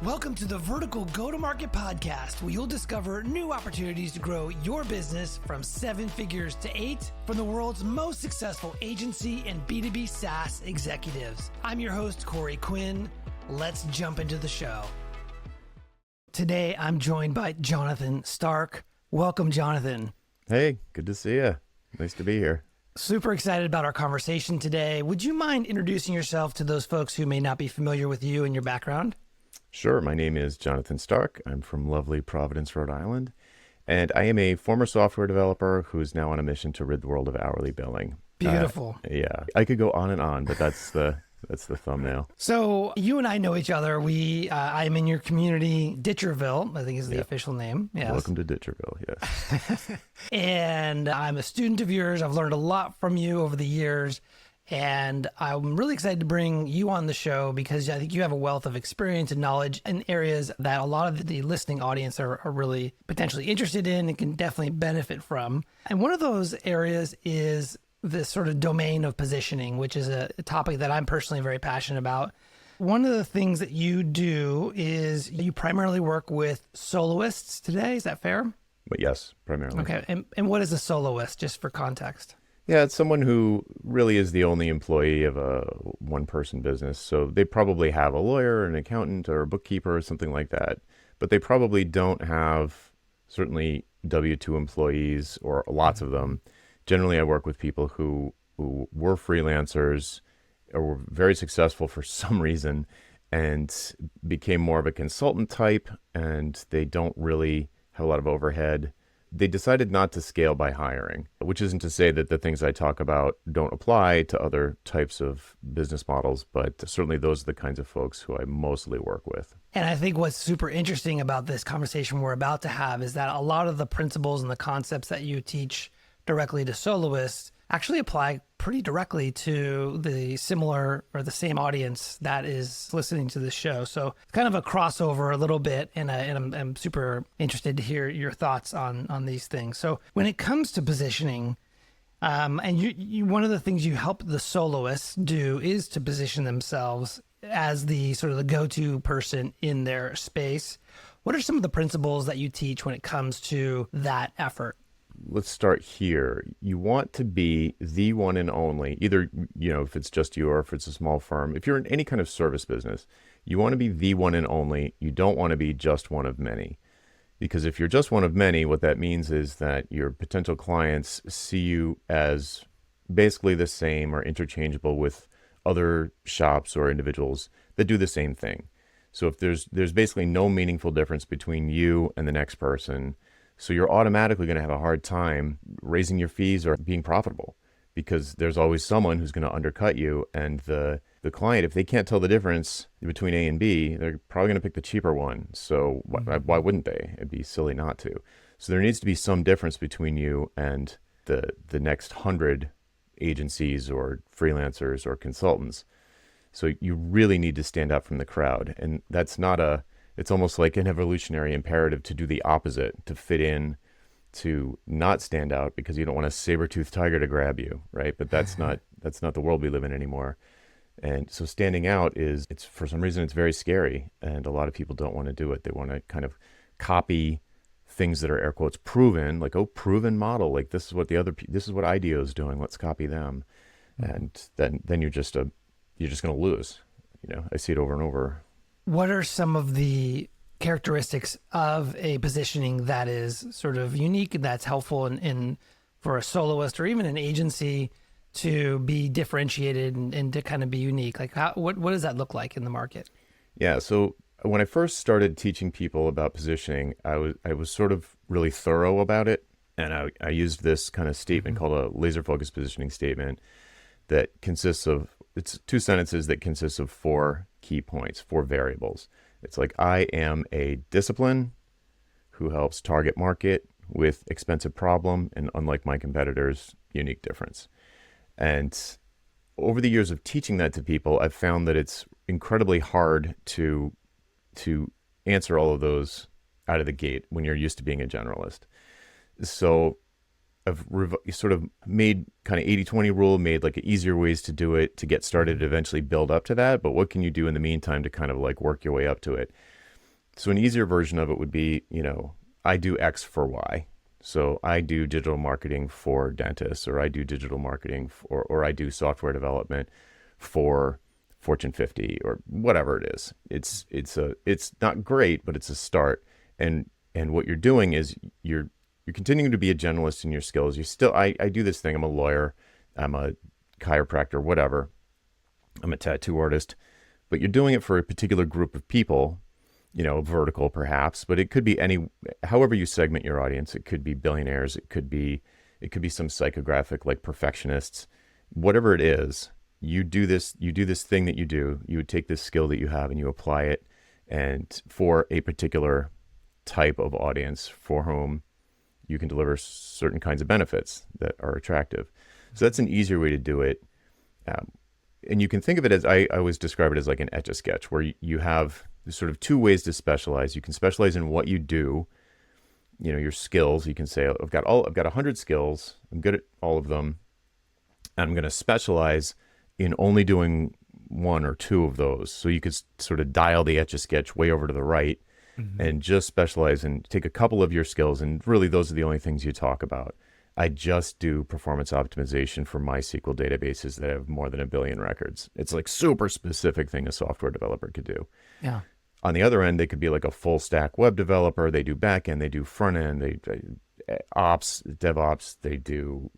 Welcome to the Vertical Go-to-Market Podcast, where you'll discover new opportunities to grow your business from 7 figures to 8 from the world's most successful agency and B2B SaaS executives. I'm your host, Corey Quinn. Let's jump into the show. Today, I'm joined by Jonathan Stark. Welcome, Jonathan. Hey, good to see you. Nice to be here. Super excited about our conversation today. Would you mind introducing yourself to those folks who may not be familiar with you and your background? Sure. My name is Jonathan Stark. I'm from lovely Providence, Rhode Island, and I am a former software developer who's now on a mission to rid the world of hourly billing. Beautiful. Yeah, I could go on, but that's the thumbnail. So you and I know each other. I'm in your community, Ditcherville, I think is the official name. Yes. Welcome to Ditcherville, yes. And I'm a student of yours. I've learned a lot from you over the years. And I'm really excited to bring you on the show because I think you have a wealth of experience and knowledge in areas that a lot of the listening audience are really potentially interested in and can definitely benefit from. And one of those areas is this sort of domain of positioning, which is a topic that I'm personally very passionate about. One of the things that you do is you primarily work with soloists today. Is that fair? But yes, primarily. Okay. And what is a soloist, just for context? Yeah, it's someone who really is the only employee of a one-person business. So they probably have a lawyer, an accountant, or a bookkeeper or something like that. But they probably don't have certainly W-2 employees or lots of them. Generally, I work with people who were freelancers or were very successful for some reason and became more of a consultant type, and they don't really have a lot of overhead. They decided not to scale by hiring, which isn't to say that the things I talk about don't apply to other types of business models, but certainly those are the kinds of folks who I mostly work with. And I think what's super interesting about this conversation we're about to have is that a lot of the principles and the concepts that you teach directly to soloists actually apply pretty directly to the similar or the same audience that is listening to this show. So it's kind of a crossover a little bit, and I'm super interested to hear your thoughts on these things. So when it comes to positioning, and you one of the things you help the soloists do is to position themselves as the sort of the go-to person in their space. What are some of the principles that you teach when it comes to that effort? Let's start here. You want to be the one and only, either, if it's just you or if it's a small firm. If you're in any kind of service business, you want to be the one and only. You don't want to be just one of many. Because if you're just one of many, what that means is that your potential clients see you as basically the same or interchangeable with other shops or individuals that do the same thing. So if there's basically no meaningful difference between you and the next person, so you're automatically going to have a hard time raising your fees or being profitable because there's always someone who's going to undercut you. And the client, if they can't tell the difference between A and B, they're probably going to pick the cheaper one. So why wouldn't they? It'd be silly not to. So there needs to be some difference between you and the next 100 agencies or freelancers or consultants. So you really need to stand out from the crowd. And that's not it's almost like an evolutionary imperative to do the opposite, to fit in, to not stand out because you don't want a saber-toothed tiger to grab you, right? But that's not the world we live in anymore. And so standing out it's for some reason it's very scary, and a lot of people don't want to do it. They want to kind of copy things that are air quotes proven, like proven model, like this is what IDEO is doing. Let's copy them, and then you're just going to lose. I see it over and over. What are some of the characteristics of a positioning that is sort of unique and that's helpful in for a soloist or even an agency to be differentiated and to kind of be unique? Like what does that look like in the market? Yeah. So when I first started teaching people about positioning, I was sort of really thorough about it. And I used this kind of statement called a laser focused positioning statement that it's 2 sentences that consists of 4 key points, 4 variables. It's like, I am a discipline who helps target market with expensive problem and, unlike my competitors, unique difference. And over the years of teaching that to people, I've found that it's incredibly hard to answer all of those out of the gate when you're used to being a generalist. So I've sort of made kind of 80-20 rule, made like easier ways to do it to get started and eventually build up to that. But what can you do in the meantime to kind of like work your way up to it? So an easier version of it would be, I do X for Y. So I do digital marketing for dentists, or I do digital marketing or I do software development for Fortune 50 or whatever it is. It's not great, but it's a start. And what you're doing is you're continuing to be a generalist in your skills. I do this thing. I'm a lawyer, I'm a chiropractor, whatever. I'm a tattoo artist, but you're doing it for a particular group of people, vertical perhaps, but it could be however you segment your audience. It could be billionaires. It could be some psychographic like perfectionists, whatever it is. You do this thing that you would take this skill that you have and you apply it, and for a particular type of audience for whom you can deliver certain kinds of benefits that are attractive. So that's an easier way to do it. And you can think of it as, I always describe it as like an Etch-a-Sketch, where you have sort of two ways to specialize. You can specialize in what you do, your skills. You can say, I've got 100 skills. I'm good at all of them. And I'm going to specialize in only doing one or two of those. So you could sort of dial the Etch-a-Sketch way over to the right, and just specialize and take a couple of your skills. And really, those are the only things you talk about. I just do performance optimization for MySQL databases that have more than 1 billion records. It's like super specific thing a software developer could do. Yeah. On the other end, they could be like a full stack web developer. They do back end, they do front end, they ops, DevOps, they do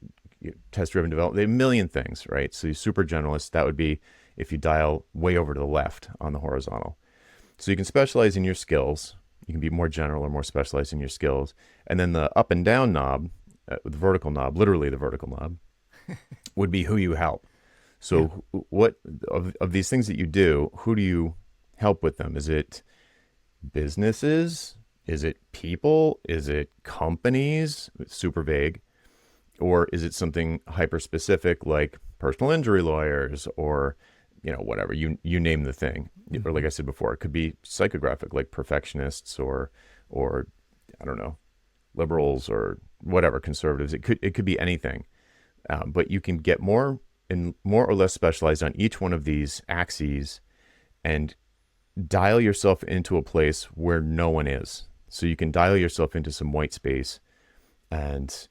test driven development. They have a million things, right? So you're super generalist. That would be if you dial way over to the left on the horizontal. So you can specialize in your skills. You can be more general or more specialized in your skills. And then the up and down knob, the vertical knob, literally the vertical knob, would be who you help. So what of these things that you do, who do you help with them? Is it businesses? Is it people? Is it companies? It's super vague. Or is it something hyper specific like personal injury lawyers or whatever, you name the thing. Or like I said before, it could be psychographic like perfectionists or I don't know, liberals or whatever, conservatives. It could be anything. But you can get more or less specialized on each one of these axes and dial yourself into a place where no one is. So you can dial yourself into some white space and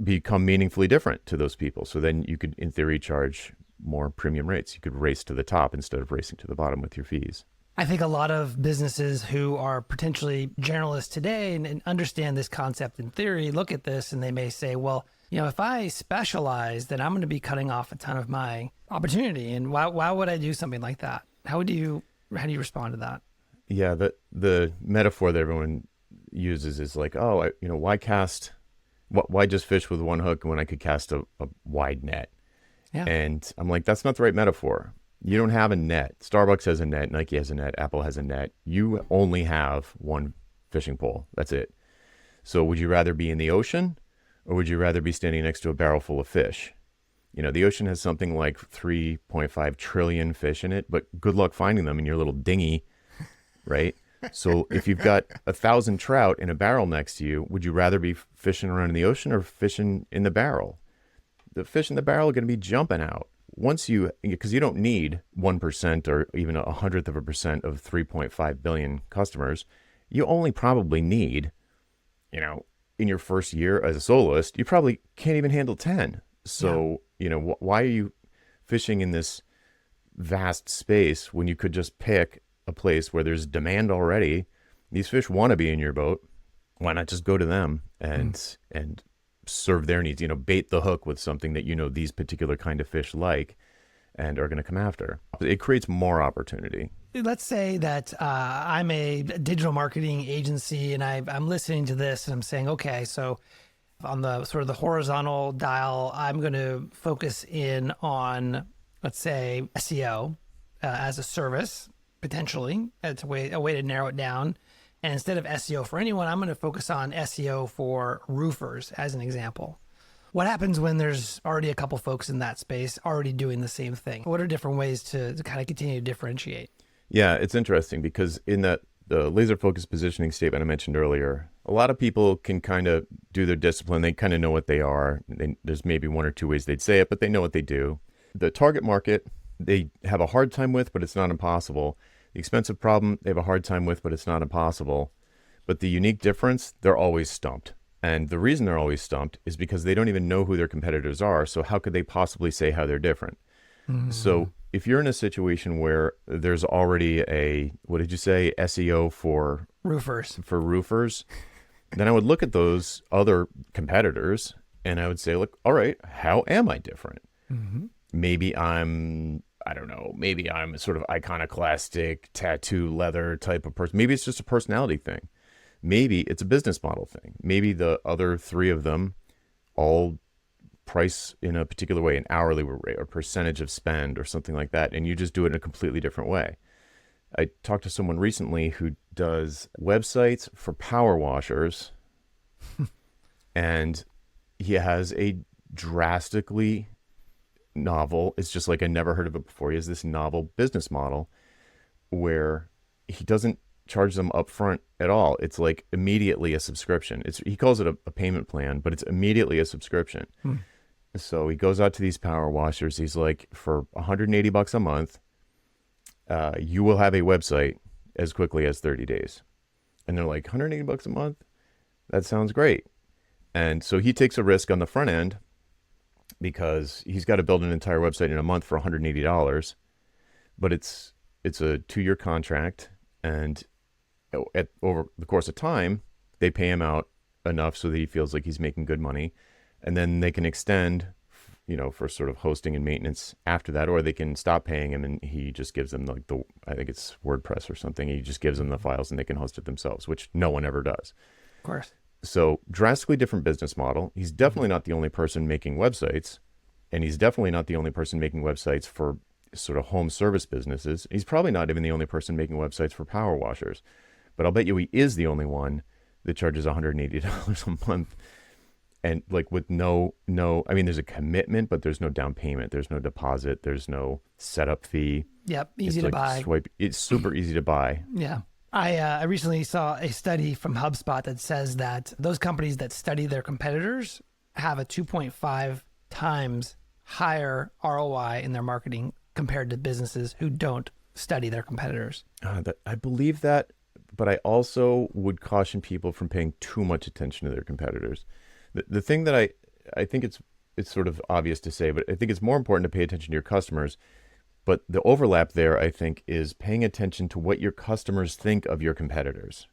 become meaningfully different to those people. So then you could, in theory, charge more premium rates. You could race to the top instead of racing to the bottom with your fees. I think a lot of businesses who are potentially generalists today and understand this concept in theory, look at this and they may say, well, if I specialize, then I'm going to be cutting off a ton of my opportunity. And why would I do something like that? How do you respond to that? Yeah, the metaphor that everyone uses is like, why just fish with one hook when I could cast a wide net? Yeah. And I'm like, that's not the right metaphor. You don't have a net. Starbucks has a net. Nike has a net. Apple has a net. You only have one fishing pole. That's it. So would you rather be in the ocean or would you rather be standing next to a barrel full of fish? The ocean has something like 3.5 trillion fish in it, but good luck finding them in your little dinghy, right? So if you've got 1,000 trout in a barrel next to you, would you rather be fishing around in the ocean or fishing in the barrel? The fish in the barrel are going to be jumping out. Because you don't need 1% or even 100% of 3.5 billion customers. You only probably need, in your first year as a soloist, you probably can't even handle 10. So, why are you fishing in this vast space when you could just pick a place where there's demand already? These fish want to be in your boat. Why not just go to them and serve their needs, bait the hook with something that these particular kind of fish like and are going to come after. It creates more opportunity. Let's say that I'm a digital marketing agency and I'm listening to this and I'm saying, okay, so on the sort of the horizontal dial, I'm going to focus in on, let's say, SEO as a service, potentially. It's a way to narrow it down. And instead of SEO for anyone, I'm going to focus on SEO for roofers as an example. What happens when there's already a couple folks in that space already doing the same thing? What are different ways to kind of continue to differentiate? Yeah, it's interesting because in the laser focused positioning statement I mentioned earlier, a lot of people can kind of do their discipline. They kind of know what they are. There's maybe one or two ways they'd say it, but they know what they do. The target market, they have a hard time with, but it's not impossible. The expensive problem they have a hard time with, but it's not impossible. But the unique difference, they're always stumped. And the reason they're always stumped is because they don't even know who their competitors are. So how could they possibly say how they're different? So if you're in a situation where there's already a, what did you say, SEO roofers, then I would look at those other competitors and I would say, look, all right, how am I different? Maybe I don't know, maybe I'm a sort of iconoclastic, tattoo leather type of person. Maybe it's just a personality thing. Maybe it's a business model thing. Maybe the other three of them all price in a particular way, an hourly rate or percentage of spend or something like that, and you just do it in a completely different way. I talked to someone recently who does websites for power washers, and he has a drastically novel, it's just like I never heard of it before. He has this novel business model where he doesn't charge them upfront at all. It's like immediately a subscription. He calls it a payment plan, but it's immediately a subscription. So he goes out to these power washers. He's like, for $180 a month, you will have a website as quickly as 30 days. And they're like, $180 a month? That sounds great. And so he takes a risk on the front end because he's got to build an entire website in a month for $180. But it's a 2-year contract. And over the course of time, they pay him out enough so that he feels like he's making good money. And then they can extend, for sort of hosting and maintenance after that, or they can stop paying him and he just gives them I think it's WordPress or something. He just gives them the files and they can host it themselves, which no one ever does. Of course. So drastically different business model. He's definitely not the only person making websites, and he's definitely not the only person making websites for sort of home service businesses. He's probably not even the only person making websites for power washers, but I'll bet you he is the only one that charges $180 a month. And like with no, I mean, there's a commitment, but there's no down payment. There's no deposit. There's no setup fee. Yep. Easy to buy. It's super easy to buy. Yeah. I recently saw a study from HubSpot that says that those companies that study their competitors have a 2.5 times higher ROI in their marketing compared to businesses who don't study their competitors. I believe that, but I also would caution people from paying too much attention to their competitors. The thing that I think it's sort of obvious to say, but I think it's more important to pay attention to your customers. But the overlap there, I think, is paying attention to what your customers think of your competitors,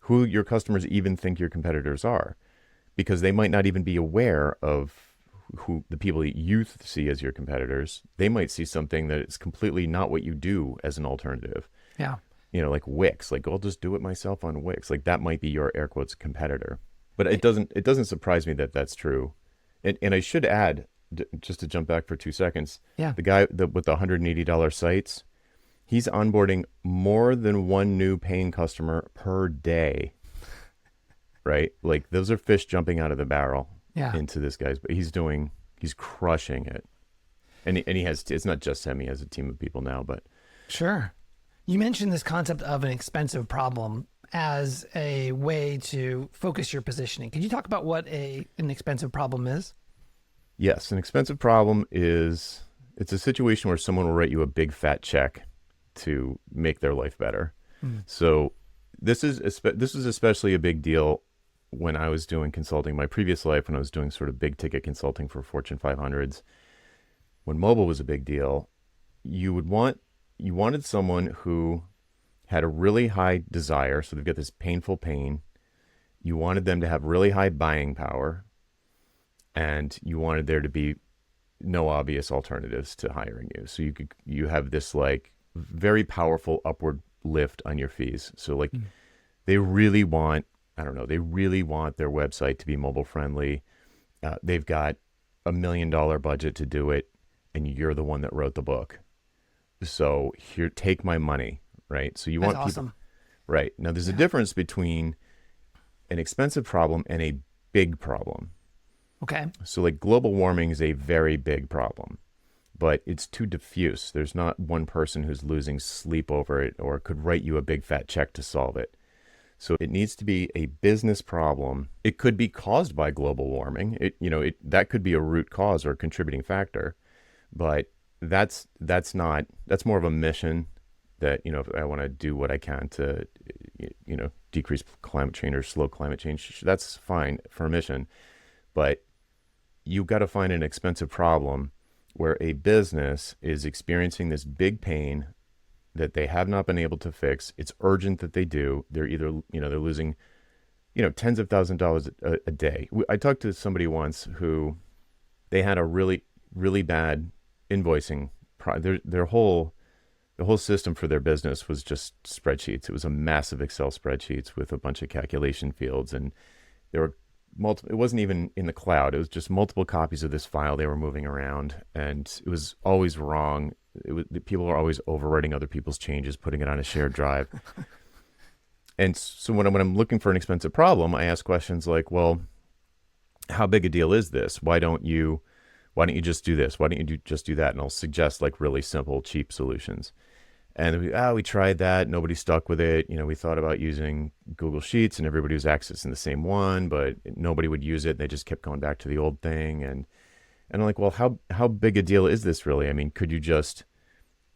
who your customers even think your competitors are, because they might not even be aware of who the people that you see as your competitors. They might see something that is completely not what you do as an alternative. Yeah. Like Wix, like I'll just do it myself on Wix. Like that might be your air quotes competitor. But it doesn't surprise me that that's true. And I should add, just to jump back for 2 seconds, the guy with the $180 sites, he's onboarding more than one new paying customer per day, right? Like those are fish jumping out of the barrel into this guy's, but he's crushing it. And he has, it's not just him, he has a team of people now, but. Sure. You mentioned this concept of an expensive problem as a way to focus your positioning. Could you talk about what an expensive problem is? Yes, an expensive problem it's a situation where someone will write you a big fat check to make their life better. So this is especially a big deal when I was doing consulting in my previous life, when I was doing sort of big ticket consulting for Fortune 500s. When mobile was a big deal, you wanted someone who had a really high desire, so they've got this painful pain. You wanted them to have really high buying power, and you wanted there to be no obvious alternatives to hiring you. So you have this like very powerful upward lift on your fees. So like they really want their website to be mobile friendly. They've got $1 million budget to do it, and you're the one that wrote the book. So here, take my money. Right. So you want people. Awesome. Right. Now there's a difference between an expensive problem and a big problem. Okay. So like global warming is a very big problem, but it's too diffuse. There's not one person who's losing sleep over it or could write you a big fat check to solve it. So it needs to be a business problem. It could be caused by global warming. That could be a root cause or a contributing factor, but that's more of a mission that, if I want to do what I can to, decrease climate change or slow climate change, that's fine for a mission. But you've got to find an expensive problem where a business is experiencing this big pain that they have not been able to fix. It's urgent that they do. They're either, they're losing, tens of thousands of dollars a day. I talked to somebody once who they had a really, really bad invoicing. The whole system for their business was just spreadsheets. It was a massive Excel spreadsheets with a bunch of calculation fields, and there were multiple. It wasn't even in the cloud. It was just multiple copies of this file they were moving around, and it was always wrong. People were always overwriting other people's changes, putting it on a shared drive. And so when I'm looking for an expensive problem, I ask questions like, well, how big a deal is this? Why don't you just do this? Why don't you just do that? And I'll suggest like really simple, cheap solutions. And we tried that. Nobody stuck with it. We thought about using Google Sheets and everybody was accessing the same one, but nobody would use it. They just kept going back to the old thing. And I'm like, well, how big a deal is this really? I mean, could you just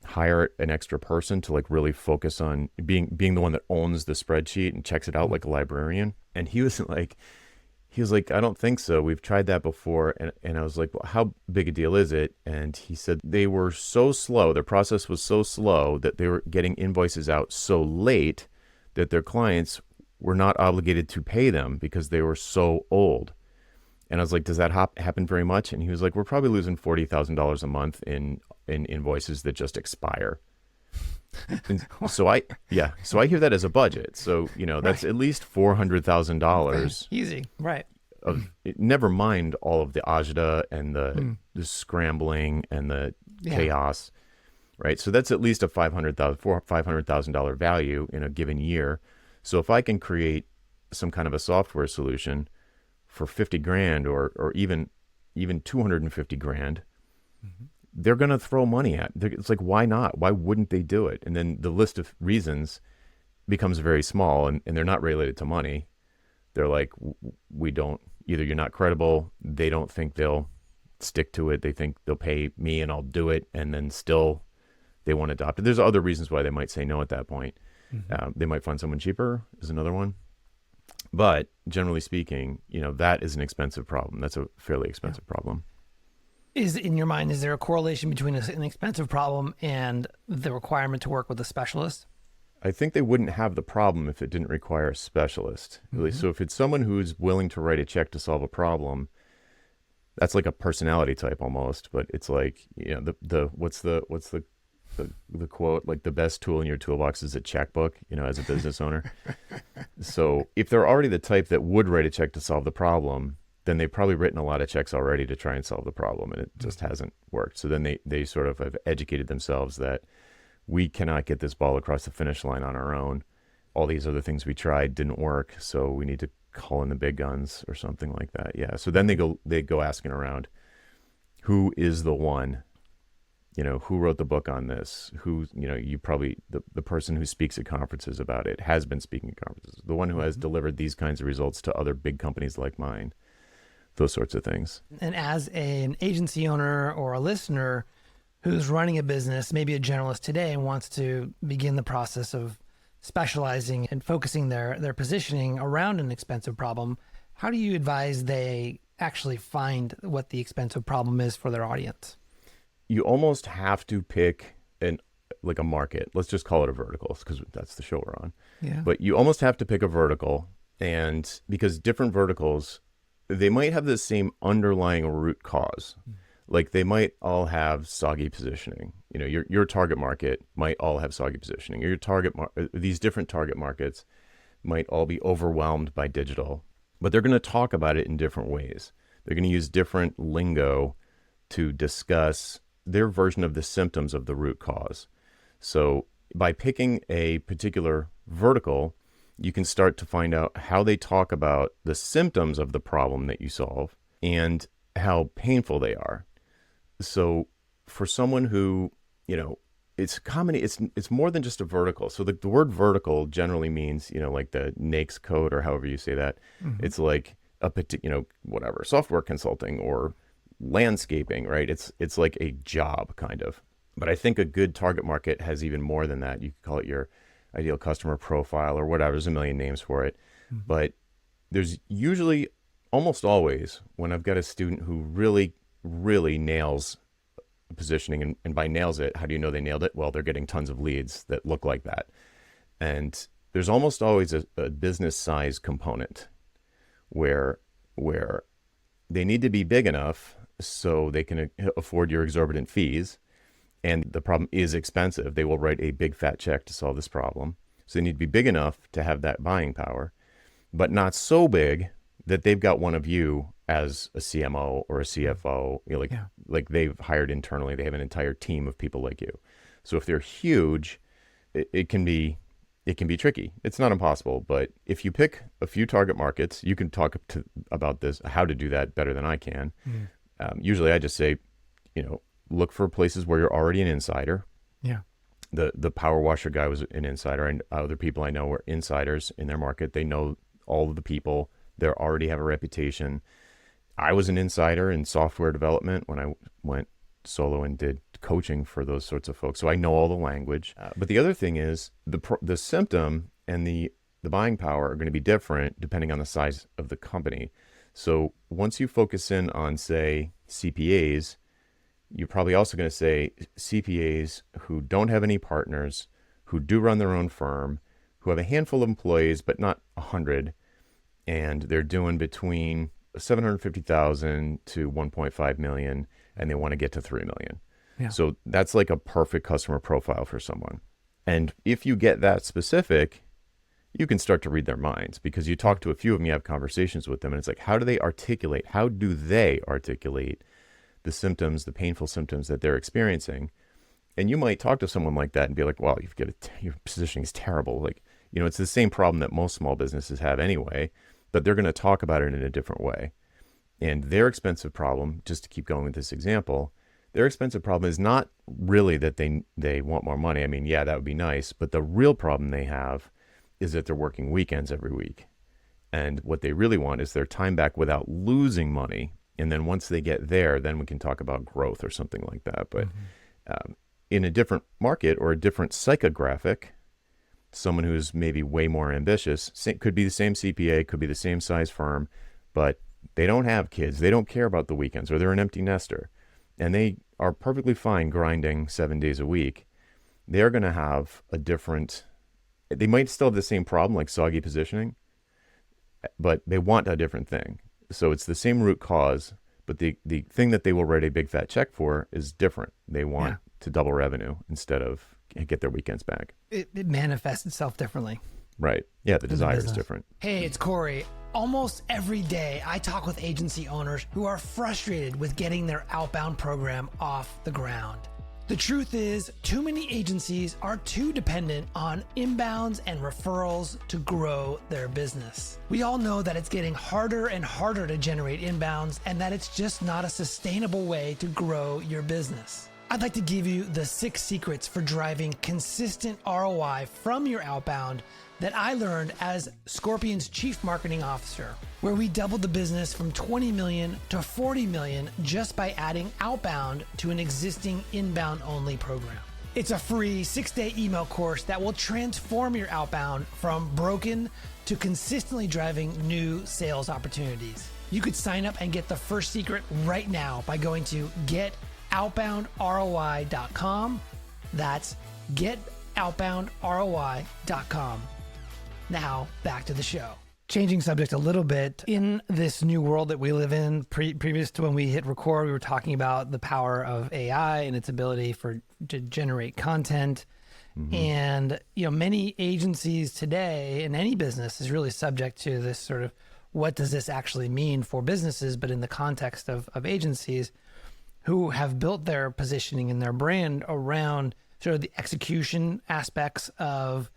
hire an extra person to like really focus on being the one that owns the spreadsheet and checks it out like a librarian? And he was like, I don't think so. We've tried that before. And I was like, well, how big a deal is it? And he said they were so slow. Their process was so slow that they were getting invoices out so late that their clients were not obligated to pay them because they were so old. And I was like, does that happen very much? And he was like, we're probably losing $40,000 a month in invoices that just expire. And so I hear that as a budget. So, that's at least $400,000. Easy. Right. Never mind all of the agita and the scrambling and the chaos. Right. So that's at least a $500,000 value in a given year. So if I can create some kind of a software solution for 50 grand or even 250 grand, they're going to throw money at. It's like, why not? Why wouldn't they do it? And then the list of reasons becomes very small, and they're not related to money. They're like, either you're not credible, they don't think they'll stick to it, they think they'll pay me and I'll do it, and then still they won't adopt it. There's other reasons why they might say no at that point. They might find someone cheaper is another one. But generally speaking, that is an expensive problem. That's a fairly expensive problem. In your mind, is there a correlation between an expensive problem and the requirement to work with a specialist? I think they wouldn't have the problem if it didn't require a specialist. Really. So if it's someone who's willing to write a check to solve a problem, that's like a personality type almost. But it's like, what's the quote? Like, the best tool in your toolbox is a checkbook, as a business owner. So if they're already the type that would write a check to solve the problem, then they've probably written a lot of checks already to try and solve the problem, and it just hasn't worked. So then they sort of have educated themselves that we cannot get this ball across the finish line on our own. All these other things we tried didn't work, so we need to call in the big guns or something like that. Yeah. So then they go asking around, who is the one? Who wrote the book on this? Who, you probably, the person who speaks at conferences about it, has been speaking at conferences, the one who has delivered these kinds of results to other big companies like mine. Those sorts of things. And as an agency owner or a listener who's running a business, maybe a generalist today, and wants to begin the process of specializing and focusing their positioning around an expensive problem, how do you advise they actually find what the expensive problem is for their audience? You almost have to pick a market. Let's just call it a vertical because that's the show we're on. Yeah. But you almost have to pick a vertical, and because different verticals, they might have the same underlying root cause. Like, they might all have soggy positioning. Your target market might all have soggy positioning. These different target markets might all be overwhelmed by digital, but they're going to talk about it in different ways. They're going to use different lingo to discuss their version of the symptoms of the root cause. So by picking a particular vertical, you can start to find out how they talk about the symptoms of the problem that you solve and how painful they are. So for someone who, it's more than just a vertical. So the word vertical generally means, like the NAICS code or however you say that. It's like whatever, software consulting or landscaping, right? It's like a job kind of. But I think a good target market has even more than that. You could call it your ideal customer profile or whatever. There's a million names for it. But there's usually, almost always, when I've got a student who really, really nails positioning, and by nails it, how do you know they nailed it? Well, they're getting tons of leads that look like that. And there's almost always a business size component where they need to be big enough so they can afford your exorbitant fees. And the problem is expensive. They will write a big fat check to solve this problem. So they need to be big enough to have that buying power, but not so big that they've got one of you as a CMO or a CFO, like they've hired internally. They have an entire team of people like you. So if they're huge, it can be tricky. It's not impossible, but if you pick a few target markets, you can talk about this, how to do that better than I can. Usually I just say, look for places where you're already an insider. Yeah. The power washer guy was an insider, and other people I know were insiders in their market. They know all of the people. They already have a reputation. I was an insider in software development when I went solo and did coaching for those sorts of folks. So I know all the language. But the other thing is the symptom and the buying power are going to be different depending on the size of the company. So once you focus in on, say, CPAs, you're probably also going to say CPAs who don't have any partners, who do run their own firm, who have a handful of employees, but not 100, and they're doing between 750,000 to 1.5 million, and they want to get to 3 million. Yeah. So that's like a perfect customer profile for someone. And if you get that specific, you can start to read their minds, because you talk to a few of them, you have conversations with them, and it's like, how do they articulate the symptoms, the painful symptoms that they're experiencing? And you might talk to someone like that and be like, well, your positioning is terrible. Like, it's the same problem that most small businesses have anyway, but they're going to talk about it in a different way. And their expensive problem, just to keep going with this example, their expensive problem is not really that they want more money. I mean, yeah, that would be nice. But the real problem they have is that they're working weekends every week. And what they really want is their time back without losing money. And then once they get there, then we can talk about growth or something like that. But in a different market or a different psychographic, someone who's maybe way more ambitious, could be the same CPA, could be the same size firm, but they don't have kids. They don't care about the weekends, or they're an empty nester. And they are perfectly fine grinding 7 days a week. They're going to have they might still have the same problem, like soggy positioning, but they want a different thing. So it's the same root cause, but the thing that they will write a big fat check for is different. They want to double revenue instead of get their weekends back. It manifests itself differently. Right. Yeah, the desire is different. Hey, it's Corey. Almost every day, I talk with agency owners who are frustrated with getting their outbound program off the ground. The truth is, too many agencies are too dependent on inbounds and referrals to grow their business. We all know that it's getting harder and harder to generate inbounds, and that it's just not a sustainable way to grow your business. I'd like to give you the 6 secrets for driving consistent ROI from your outbound that I learned as Scorpion's Chief Marketing Officer, where we doubled the business from 20 million to 40 million just by adding outbound to an existing inbound only program. It's a free 6-day email course that will transform your outbound from broken to consistently driving new sales opportunities. You could sign up and get the first secret right now by going to getoutboundroi.com. That's getoutboundroi.com. Now, back to the show. Changing subject a little bit, in this new world that we live in, previous to when we hit record, we were talking about the power of AI and its ability to generate content. Mm-hmm. And, many agencies today, and any business is really subject to this sort of, what does this actually mean for businesses, but in the context of agencies who have built their positioning and their brand around sort of the execution aspects of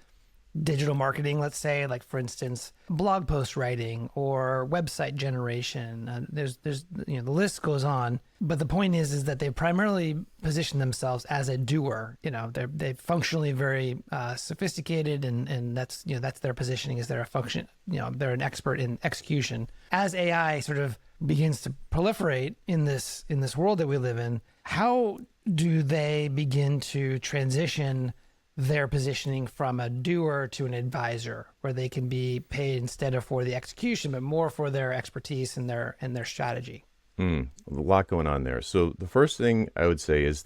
digital marketing, let's say, like for instance, blog post writing or website generation. There's the list goes on. But the point is that they primarily position themselves as a doer. They're functionally very sophisticated, and that's their positioning, is they're a function. They're an expert in execution. As AI sort of begins to proliferate in this world that we live in, how do they begin to transition their positioning from a doer to an advisor, where they can be paid instead of for the execution, but more for their expertise and their strategy? A lot going on there. So the first thing I would say is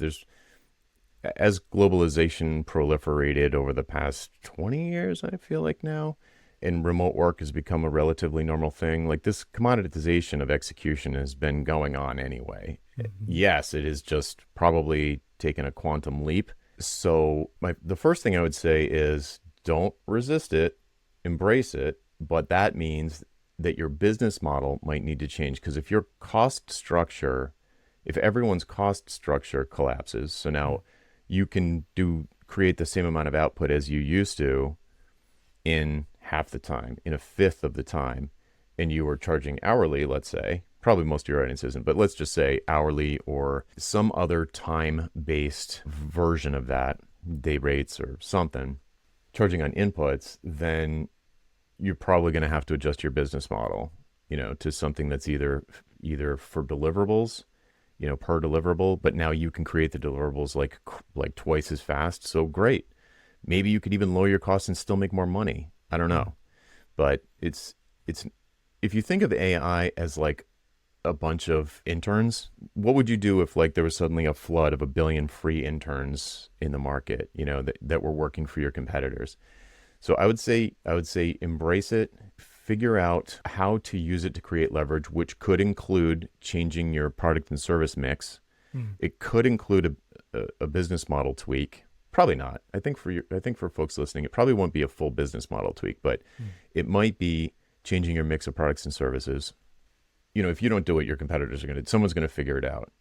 as globalization proliferated over the past 20 years, I feel like now, and remote work has become a relatively normal thing, like this commoditization of execution has been going on anyway. Yes, it is just probably taken a quantum leap. So the first thing I would say is don't resist it, embrace it, but that means that your business model might need to change, because if if everyone's cost structure collapses, so now you can create the same amount of output as you used to in half the time, in a fifth of the time, and you are charging hourly, let's say, probably most of your audience isn't, but let's just say hourly or some other time-based version of that, day rates or something, charging on inputs, then you're probably going to have to adjust your business model, to something that's either for deliverables, per deliverable, but now you can create the deliverables like twice as fast. So great. Maybe you could even lower your costs and still make more money. I don't know. But it's if you think of AI as like a bunch of interns, what would you do if like there was suddenly a flood of 1 billion free interns in the market, that were working for your competitors? So I would say embrace it, figure out how to use it to create leverage, which could include changing your product and service mix. It could include a business model tweak. Probably not. I think for folks listening, it probably won't be a full business model tweak, but it might be changing your mix of products and services. If you don't do it, your competitors someone's going to figure it out.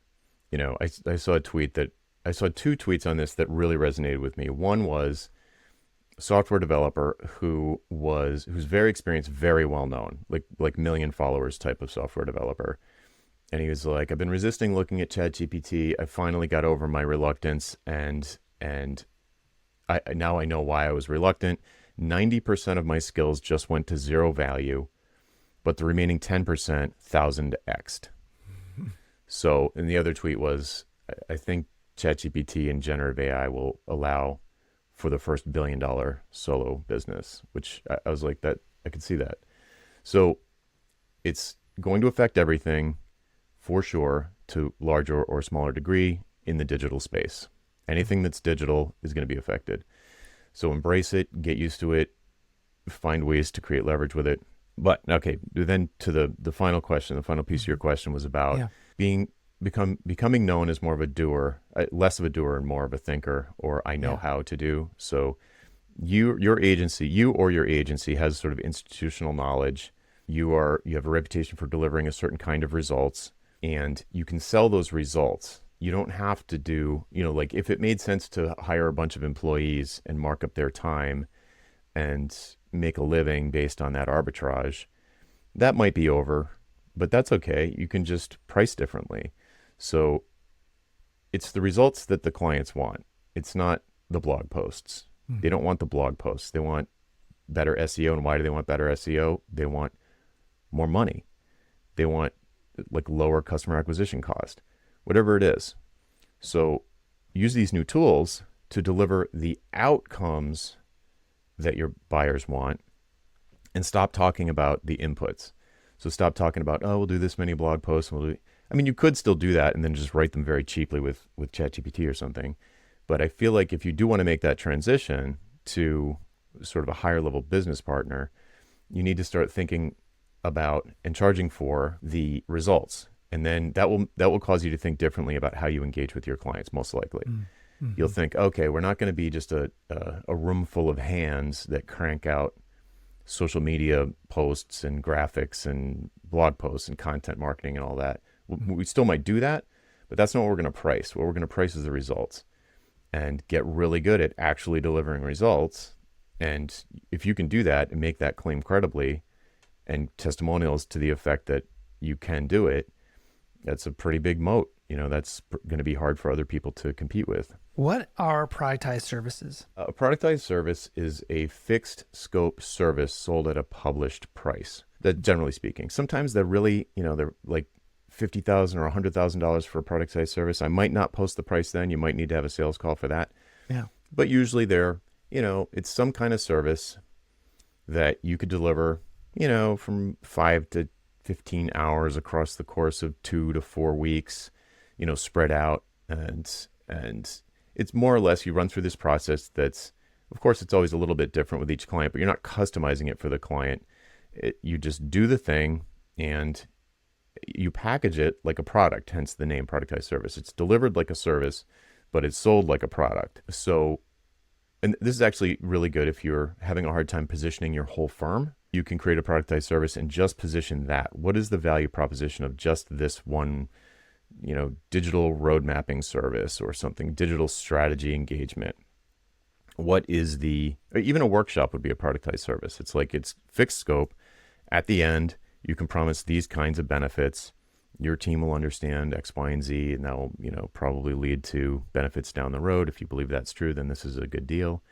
I saw two tweets on this that really resonated with me. One was a software developer who's very experienced, very well known, like million followers type of software developer. And he was like, I've been resisting looking at ChatGPT. I finally got over my reluctance, and now I know why I was reluctant. 90% of my skills just went to zero value, but the remaining 10% 1000x'd. So, and the other tweet was, I think ChatGPT and generative AI will allow for the first $1 billion solo business, which I was like, that I could see that. So it's going to affect everything for sure, to larger or smaller degree in the digital space. Anything that's digital is going to be affected. So embrace it, get used to it, find ways to create leverage with it. But okay, then to the final question, the final piece of your question was about becoming known as more of a doer, less of a doer and more of a thinker, or I know how to do. So you or your agency has sort of institutional knowledge. You have a reputation for delivering a certain kind of results, and you can sell those results. You don't have to do, like if it made sense to hire a bunch of employees and mark up their time and make a living based on that arbitrage, that might be over, but that's okay. You can just price differently. So it's the results that the clients want. It's not the blog posts. They don't want the blog posts. They want better SEO. And why do they want better SEO? They want more money. They want like lower customer acquisition cost, whatever it is. So use these new tools to deliver the outcomes that your buyers want, and stop talking about the inputs. So stop talking about, we'll do this many blog posts. You could still do that and then just write them very cheaply with ChatGPT or something. But I feel like if you do want to make that transition to sort of a higher level business partner, you need to start thinking about and charging for the results. And then that will cause you to think differently about how you engage with your clients, most likely. You'll think, okay, we're not going to be just a room full of hands that crank out social media posts and graphics and blog posts and content marketing and all that. We still might do that, but that's not what we're going to price. What we're going to price is the results, and get really good at actually delivering results. And if you can do that and make that claim credibly, and testimonials to the effect that you can do it, that's a pretty big moat. That's going to be hard for other people to compete with. What are productized services? A productized service is a fixed scope service sold at a published price. That, generally speaking, sometimes they're really, they're like $50,000 or $100,000 for a productized service. I might not post the price then. You might need to have a sales call for that. Yeah. But usually it's some kind of service that you could deliver, from 5 to 15 hours across the course of 2 to 4 weeks, spread out. And it's more or less, you run through this process that's, of course, it's always a little bit different with each client, but you're not customizing it for the client. You just do the thing and you package it like a product, hence the name productized service. It's delivered like a service, but it's sold like a product. So, and this is actually really good if you're having a hard time positioning your whole firm. You can create a productized service and just position that. What is the value proposition of just this one, digital road mapping service or something, digital strategy engagement? What is or even a workshop would be a productized service. It's like it's fixed scope. At the end, you can promise these kinds of benefits. Your team will understand X, Y, and Z, and that will, probably lead to benefits down the road. If you believe that's true, then this is a good deal.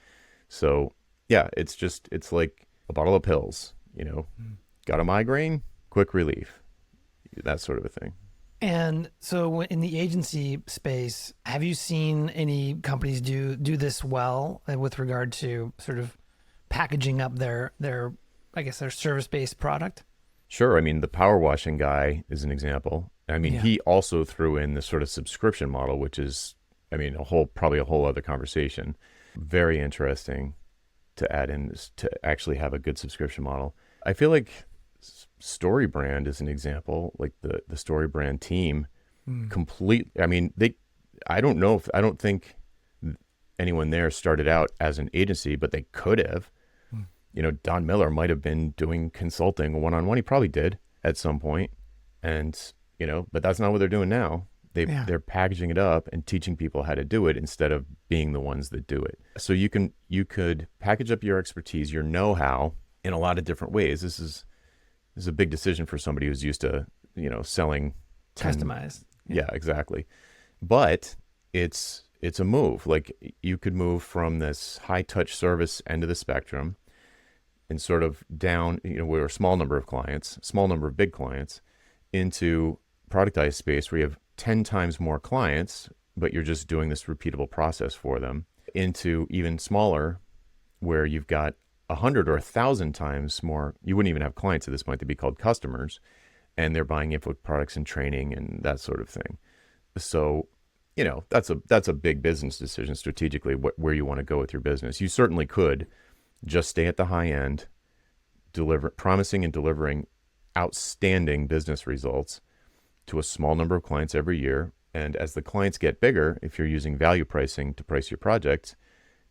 So yeah, it's like a bottle of pills, got a migraine, quick relief, that sort of a thing. And so in the agency space, have you seen any companies do this well with regard to sort of packaging up their I guess their service-based product? Sure. I mean, the power washing guy is an example. I mean, He also threw in the sort of subscription model, which is, probably a whole other conversation. Very interesting to add in to actually have a good subscription model. I feel like StoryBrand is an example, like the StoryBrand team I don't think anyone there started out as an agency, but they could have. Don Miller might have been doing consulting one-on-one. He probably did at some point. And, but that's not what they're doing now. They're packaging it up and teaching people how to do it instead of being the ones that do it. So you could package up your expertise, your know-how in a lot of different ways. This is a big decision for somebody who's used to, selling customized. Yeah, exactly. But it's a move. Like you could move from this high touch service end of the spectrum and sort of down, we're a small number of big clients, into productized space where you have 10 times more clients, but you're just doing this repeatable process for them, into even smaller where you've got 100 or 1,000 times more. You wouldn't even have clients at this point. They'd be called customers, and they're buying input products and training and that sort of thing. So, that's a big business decision strategically, where you want to go with your business. You certainly could just stay at the high end, promising and delivering outstanding business results to a small number of clients every year. And as the clients get bigger, if you're using value pricing to price your projects,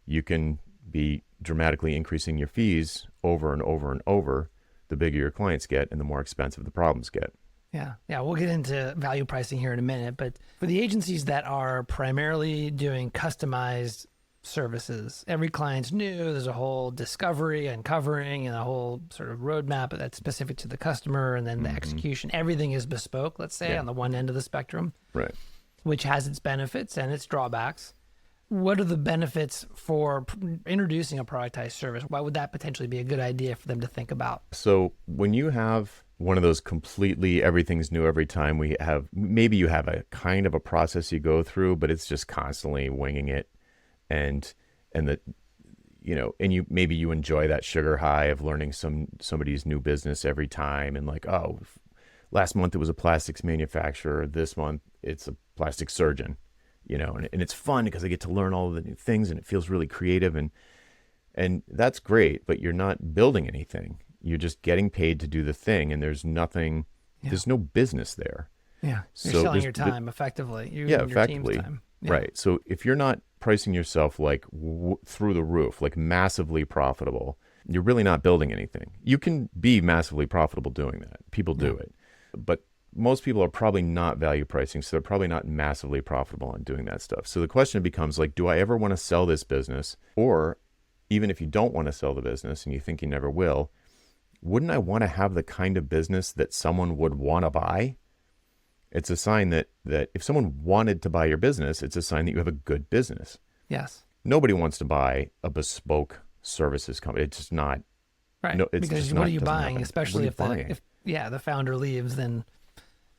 you can be dramatically increasing your fees over and over and over the bigger your clients get and the more expensive the problems get. Yeah. We'll get into value pricing here in a minute, but for the agencies that are primarily doing customized services, every client's new, there's a whole discovery, uncovering, and a whole sort of roadmap that's specific to the customer, and then the execution, everything is bespoke, let's say, on the one end of the spectrum, right? Which has its benefits and its drawbacks. What are the benefits for introducing a productized service? Why would that potentially be a good idea for them to think about? So when you have one of those completely everything's new every time, maybe you have a kind of a process you go through, but it's just constantly winging it. And maybe you enjoy that sugar high of learning somebody's new business every time. And like, oh, last month it was a plastics manufacturer. This month it's a plastic surgeon, and it's fun because I get to learn all of the new things and it feels really creative and that's great, but you're not building anything. You're just getting paid to do the thing. And there's nothing, there's no business there. Yeah. You're selling your time effectively. Effectively. Your team's time. Yeah. Right. So if you're not pricing yourself like through the roof, like massively profitable, you're really not building anything. You can be massively profitable doing that. People do it. But most people are probably not value pricing, so they're probably not massively profitable on doing that stuff. So the question becomes like, do I ever want to sell this business? Or even if you don't want to sell the business and you think you never will, wouldn't I want to have the kind of business that someone would want to buy? It's a sign that if someone wanted to buy your business, it's a sign that you have a good business. Yes. Nobody wants to buy a bespoke services company. It's just not. Right. No, it's because just what not, are you doesn't buying? happen. Especially if the founder leaves, then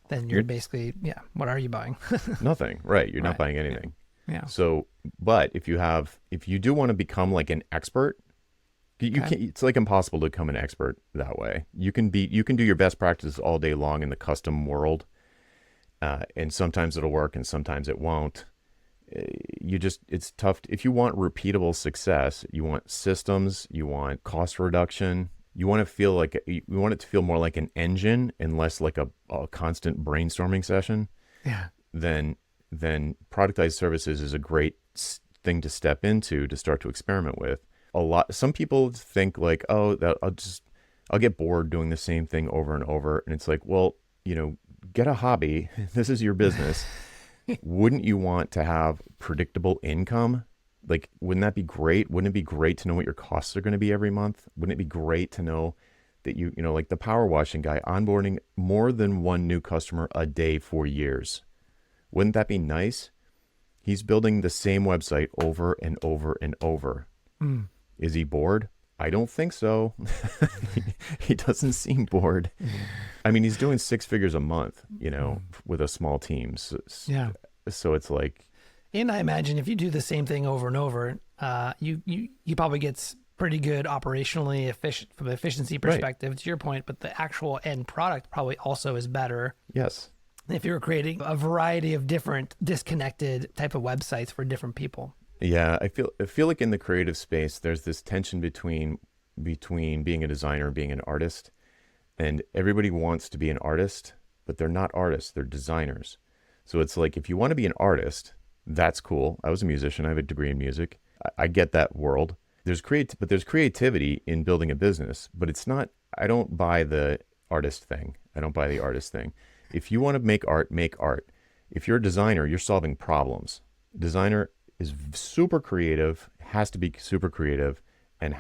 then you're You're basically, yeah, what are you buying? nothing, right? You're not Right. buying anything. Yeah. So, but if you do want to become like an expert, you Okay. can't, it's like impossible to become an expert that way. You can do your best practice all day long in the custom world. And sometimes it'll work and sometimes it won't. It's tough. If you want repeatable success, you want systems, you want cost reduction, you want to feel like, you want it to feel more like an engine and less like a constant brainstorming session, Yeah. then, productized services is a great thing to step into to start to experiment with. Some people think like, oh, that I'll get bored doing the same thing over and over. And it's like, well, get a hobby. This is your business. Wouldn't you want to have predictable income? Like, wouldn't that be great? Wouldn't it be great to know what your costs are going to be every month? Wouldn't it be great to know that like the power washing guy onboarding more than one new customer a day for years? Wouldn't that be nice? He's building the same website over and over and over. Mm. Is he bored? I don't think so. He doesn't seem bored. I mean, he's doing 6 figures a month, with a small team. Yeah. So it's like, And I imagine if you do the same thing over and over, he probably gets pretty good operationally efficient from an efficiency perspective, to your point, but the actual end product probably also is better yes. if you're creating a variety of different disconnected type of websites for different people. Yeah, I feel like in the creative space, there's this tension between being a designer and being an artist, and everybody wants to be an artist, but they're not artists; they're designers. So it's like, if you want to be an artist, that's cool. I was a musician; I have a degree in music. I get that world. But there's creativity in building a business, but it's not. I don't buy the artist thing. I don't buy the artist thing. If you want to make art, make art. If you're a designer, you're solving problems. Designer is super creative, has to be super creative, and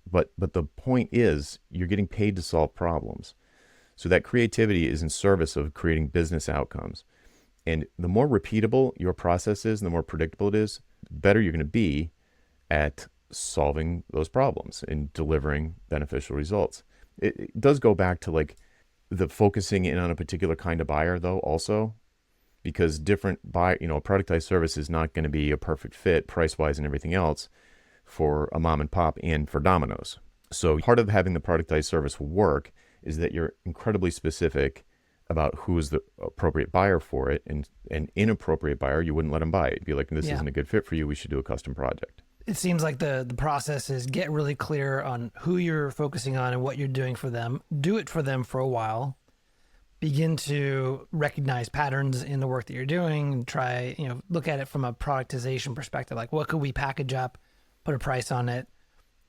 but the point is, you're getting paid to solve problems. So that creativity is in service of creating business outcomes. And the more repeatable your process is and the more predictable it is, the better you're going to be at solving those problems and delivering beneficial results. It does go back to like the focusing in on a particular kind of buyer, though, also. Because a productized service is not going to be a perfect fit price-wise and everything else for a mom and pop and for Domino's. So part of having the productized service work is that you're incredibly specific about who is the appropriate buyer for it, and an inappropriate buyer, you wouldn't let them buy it. You'd be like, this isn't a good fit for you. We should do a custom project. It seems like the process is get really clear on who you're focusing on and what you're doing for them. Do it for them for a while. Begin to recognize patterns in the work that you're doing and try, look at it from a productization perspective. Like, what could we package up, put a price on it,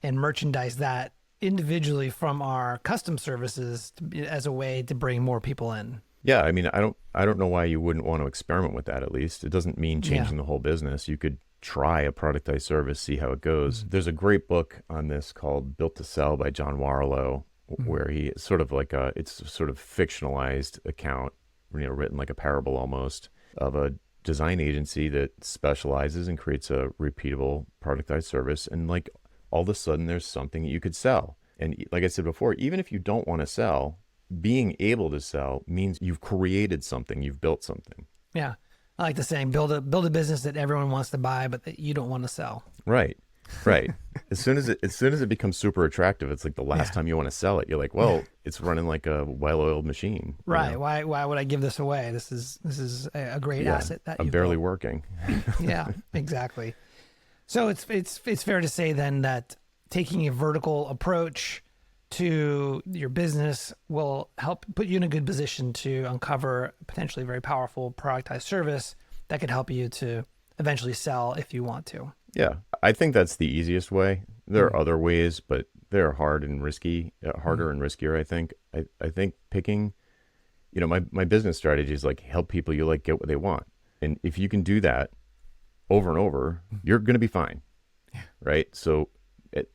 and merchandise that individually from our custom services as a way to bring more people in. Yeah, I mean, I don't know why you wouldn't want to experiment with that. At least it doesn't mean changing the whole business. You could try a productized service, see how it goes. There's a great book on this called Built to Sell by John Warlow, where he sort of like it's a sort of fictionalized account, written like a parable almost, of a design agency that specializes and creates a repeatable productized service. And like all of a sudden there's something you could sell. And like I said before, even if you don't want to sell, being able to sell means you've created something, you've built something. Yeah. I like the saying, build a business that everyone wants to buy, but that you don't want to sell. Right. Right. As soon as it becomes super attractive, it's like the last time you want to sell it. You're like, well, it's running like a well-oiled machine. Right. Why would I give this away? This is a great asset that I'm you've barely built. working. Yeah, exactly. So it's fair to say then that taking a vertical approach to your business will help put you in a good position to uncover potentially very powerful productized service that could help you to eventually sell if you want to. Yeah, I think that's the easiest way. There are other ways, but they're hard and risky, harder and riskier, I think. I think picking, my business strategy is like help people you like get what they want. And if you can do that over and over, you're going to be fine. Yeah. Right? So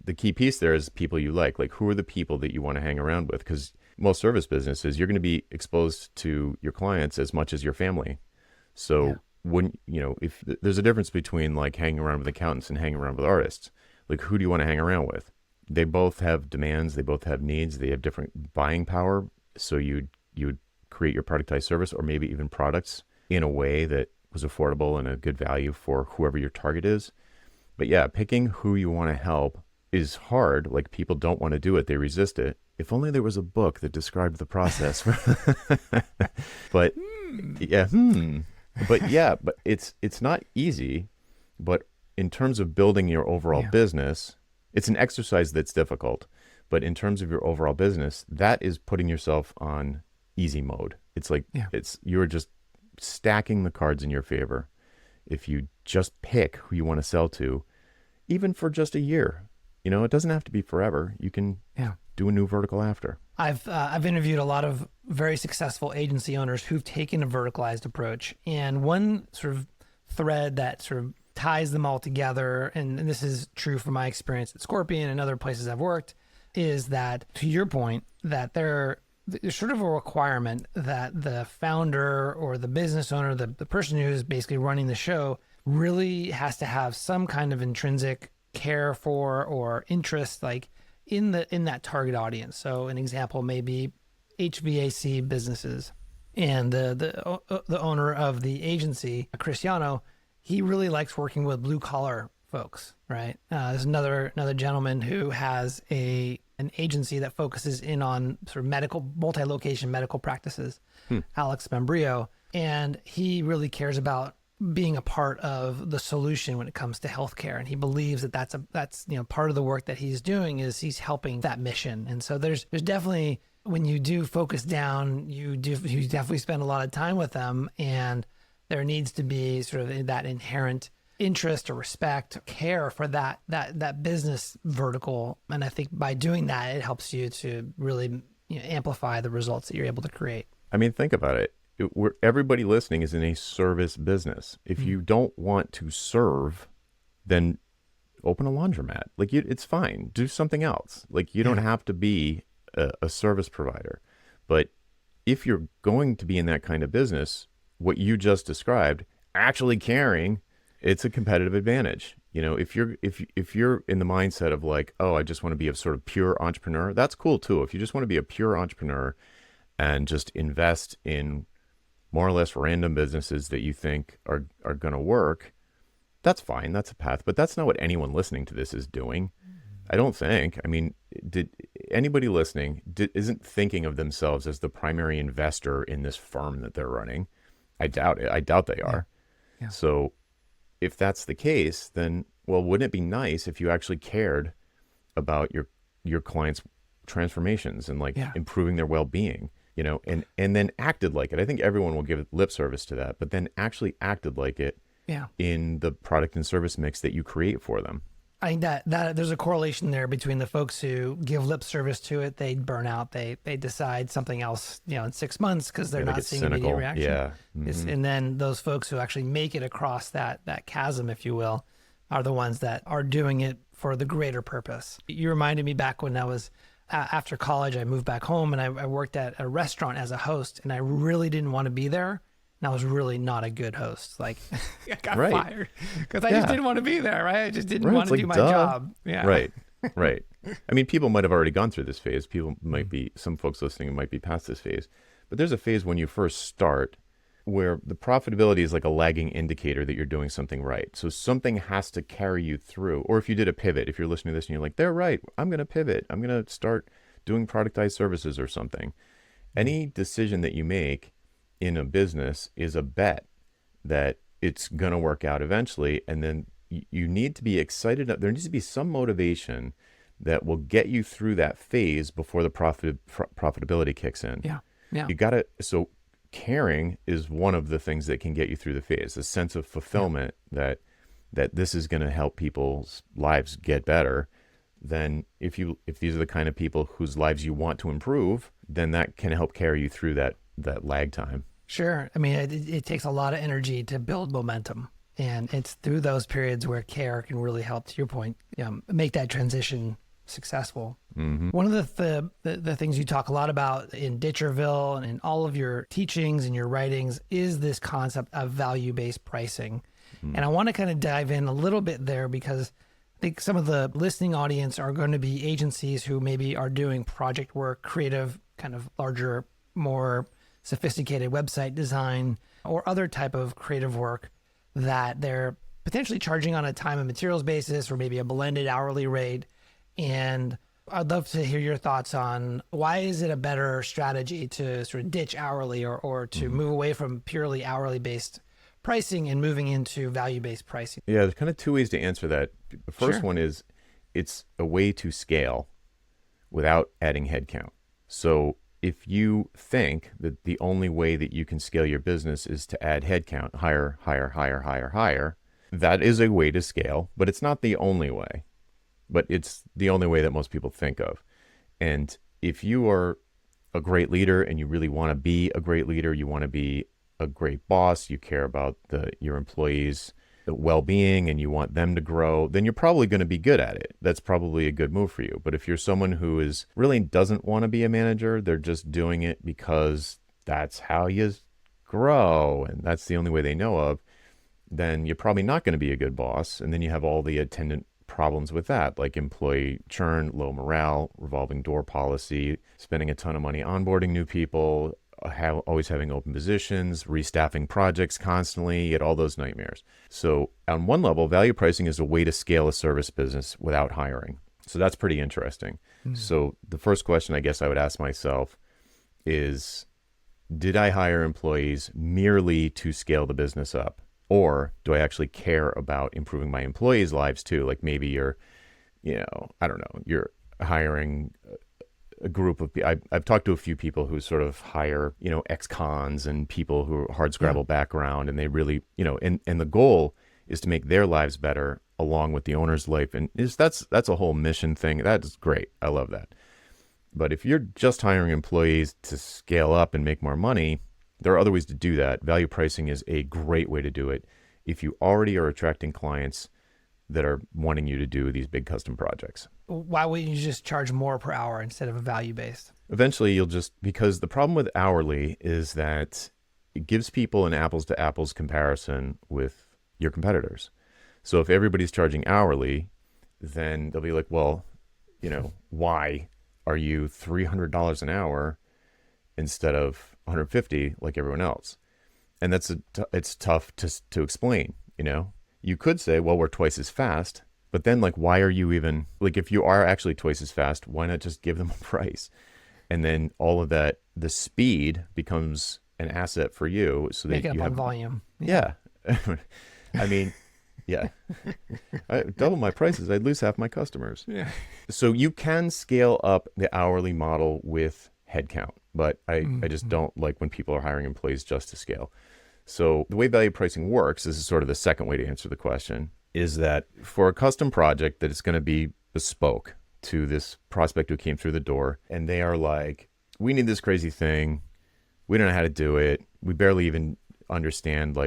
the key piece there is people you like. Like, who are the people that you want to hang around with? Because most service businesses, you're going to be exposed to your clients as much as your family. So when, if there's a difference between like hanging around with accountants and hanging around with artists, like who do you want to hang around with? They both have demands. They both have needs. They have different buying power. So you would create your productized service or maybe even products in a way that was affordable and a good value for whoever your target is. But yeah, picking who you want to help is hard. Like, people don't want to do it. They resist it. If only there was a book that described the process. But yeah, but it's not easy. But in terms of building your overall business, it's an exercise that's difficult. But in terms of your overall business, that is putting yourself on easy mode. It's like you're just stacking the cards in your favor. If you just pick who you want to sell to, even for just a year, it doesn't have to be forever. You can do a new vertical after. I've interviewed a lot of very successful agency owners who've taken a verticalized approach, and one sort of thread that sort of ties them all together, and this is true from my experience at Scorpion and other places I've worked, is that, to your point, that there's sort of a requirement that the founder or the business owner, the person who is basically running the show, really has to have some kind of intrinsic care for or interest, like in that target audience. So an example may be HVAC businesses, and the owner of the agency, Cristiano, he really likes working with blue collar folks, right? There's another gentleman who has an agency that focuses in on sort of multi-location medical practices, Alex Membrio, and he really cares about being a part of the solution when it comes to healthcare, and he believes that that's part of the work that he's doing is he's helping that mission. And so there's definitely, when you do focus down, you definitely spend a lot of time with them, and there needs to be sort of that inherent interest or respect, care for that business vertical. And I think by doing that, it helps you to really amplify the results that you're able to create. I mean, think about it. Everybody listening is in a service business. If you don't want to serve, then open a laundromat. Like, it's fine. Do something else. Like, you don't have to be a service provider. But if you're going to be in that kind of business, what you just described, actually caring, it's a competitive advantage. If you're in the mindset of like, oh, I just want to be a sort of pure entrepreneur, that's cool too. If you just want to be a pure entrepreneur and just invest in more or less random businesses that you think are going to work, that's fine. That's a path. But that's not what anyone listening to this is doing. I don't think. I mean, did anybody listening isn't thinking of themselves as the primary investor in this firm that they're running? I doubt it. I doubt they are. Yeah. So if that's the case, then, well, wouldn't it be nice if you actually cared about your clients' transformations and improving their well-being? And then acted like it. I think everyone will give lip service to that, but then actually acted like it in the product and service mix that you create for them. I think that there's a correlation there between the folks who give lip service to it, they burn out, they decide something else, in 6 months because they're not seeing immediate reaction. Yeah. Mm-hmm. And then those folks who actually make it across that chasm, if you will, are the ones that are doing it for the greater purpose. You reminded me back when I was after college, I moved back home and I worked at a restaurant as a host, and I really didn't want to be there. And I was really not a good host. Like, I got fired because I just didn't want to be there, right? I just didn't want to do my job. Yeah. Right. I mean, people might have already gone through this phase. Some folks listening might be past this phase. But there's a phase when you first start where the profitability is like a lagging indicator that you're doing something right. So something has to carry you through. Or if you did a pivot, if you're listening to this and you're like, they're right, I'm going to pivot. I'm going to start doing productized services or something. Any decision that you make in a business is a bet that it's going to work out eventually. And then you need to be excited. There needs to be some motivation that will get you through that phase before the profitability kicks in. Yeah. You got to, so caring is one of the things that can get you through the phase, a sense of fulfillment that this is going to help people's lives get better. Then if these are the kind of people whose lives you want to improve, then that can help carry you through that lag time. Sure. I mean, it takes a lot of energy to build momentum, and it's through those periods where care can really help, to your point, make that transition successful. Mm-hmm. One of the things you talk a lot about in Ditcherville and in all of your teachings and your writings is this concept of value-based pricing. Mm-hmm. And I want to kind of dive in a little bit there because I think some of the listening audience are going to be agencies who maybe are doing project work, creative, kind of larger, more sophisticated website design or other type of creative work that they're potentially charging on a time and materials basis or maybe a blended hourly rate. And I'd love to hear your thoughts on why is it a better strategy to sort of ditch hourly or to move away from purely hourly based pricing and moving into value-based pricing? Yeah, there's kind of two ways to answer that. The first Sure. one is it's a way to scale without adding headcount. So if you think that the only way that you can scale your business is to add headcount, hire, hire, hire, hire, hire, that is a way to scale, but it's not the only way. But it's the only way that most people think of. And if you are a great leader and you really want to be a great leader, you want to be a great boss, you care about your employees' well-being and you want them to grow, then you're probably going to be good at it. That's probably a good move for you. But if you're someone who is really doesn't want to be a manager, they're just doing it because that's how you grow and that's the only way they know of, then you're probably not going to be a good boss. And then you have all the attendant problems with that, like employee churn, low morale, revolving door policy, spending a ton of money onboarding new people, always having open positions, restaffing projects constantly, you get all those nightmares. So on one level, value pricing is a way to scale a service business without hiring. So that's pretty interesting. So the first question I guess I would ask myself is, did I hire employees merely to scale the business up? Or do I actually care about improving my employees' lives too? Like maybe you're, I don't know, you're hiring a group of people. I've talked to a few people who sort of hire, ex-cons and people who are hard scrabble background, and they really, and the goal is to make their lives better along with the owner's life. And that's a whole mission thing. That is great. I love that. But if you're just hiring employees to scale up and make more money, there are other ways to do that. Value pricing is a great way to do it if you already are attracting clients that are wanting you to do these big custom projects. Why wouldn't you just charge more per hour instead of a value-based? Eventually, because the problem with hourly is that it gives people an apples to apples comparison with your competitors. So if everybody's charging hourly, then they'll be like, well, why are you $300 an hour instead of 150 like everyone else? And it's tough to explain. You could say, well, we're twice as fast, but then why are you even if you are actually twice as fast, why not just give them a price? And then all of that, the speed becomes an asset for you, so that Make it up you on have volume. yeah. I mean, yeah, I double my prices, I'd lose half my customers. Yeah. So you can scale up the hourly model with headcount, but I just don't like when people are hiring employees just to scale. So the way value pricing works, this is sort of the second way to answer the question, is that for a custom project that is going to be bespoke to this prospect who came through the door, and they are like, we need this crazy thing, we don't know how to do it, we barely even understand,